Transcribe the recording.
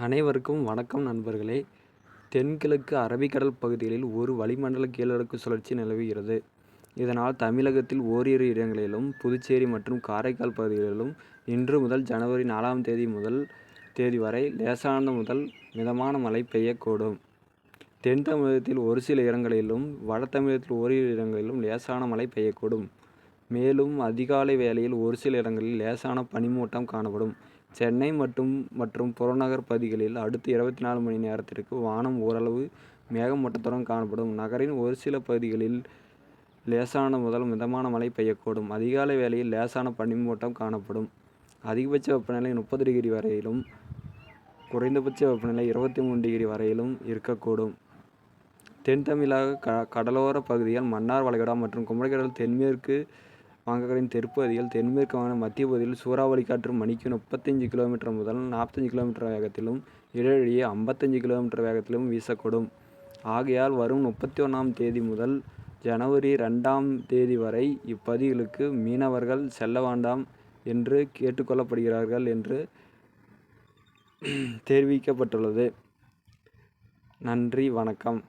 அனைவருக்கும் வணக்கம் நண்பர்களே. தென்கிழக்கு அரபிக்கடல் பகுதிகளில் ஒரு வளிமண்டல கீழடுக்கு சுழற்சி நிலவுகிறது. இதனால் தமிழகத்தில் ஓரிரு இடங்களிலும், புதுச்சேரி மற்றும் காரைக்கால் பகுதிகளிலும் இன்று முதல் ஜனவரி 4 தேதி வரை லேசானது முதல் மிதமான மழை பெய்யக்கூடும். தென் தமிழகத்தில் ஒரு சில இடங்களிலும், வட தமிழகத்தில் ஓரிரு இடங்களிலும் லேசான மழை பெய்யக்கூடும். மேலும் அதிகாலை வேளையில் ஒரு சில இடங்களில் லேசான பனிமூட்டம் காணப்படும். சென்னை மற்றும் புறநகர் பகுதிகளில் அடுத்த 24 மணி நேரத்திற்கு வானம் ஓரளவு மேகமூட்டத்துடன் காணப்படும். நகரின் ஒரு சில பகுதிகளில் லேசான முதல் மிதமான மழை பெய்யக்கூடும். அதிகாலை வேளையில் லேசான பனிமூட்டம் காணப்படும். அதிகபட்ச வெப்பநிலை 30 டிகிரி வரையிலும், குறைந்தபட்ச வெப்பநிலை 23 டிகிரி வரையிலும் இருக்கக்கூடும். தென் தமிழக கடலோர பகுதிகள், மன்னார் வளைகுடா மற்றும் குமரிக்கடல், தென்மேற்கு வங்கக்கடலின் தெற்பகுதிகள், தென்மேற்கு வங்க மத்திய பகுதியில் சூறாவளி காற்று மணிக்கு 35 கிலோமீட்டர் முதல் 40 கிலோமீட்டர் வேகத்திலும், இடையிடையே 55 கிலோமீட்டர் வேகத்திலும் வீசக்கூடும். ஆகையால் வரும் 31 தேதி முதல் ஜனவரி 2 தேதி வரை இப்பகுதிகளுக்கு மீனவர்கள் செல்ல வேண்டாம் என்று கேட்டுக்கொள்ளப்படுகிறார்கள் என்று தெரிவிக்கப்பட்டுள்ளது. நன்றி, வணக்கம்.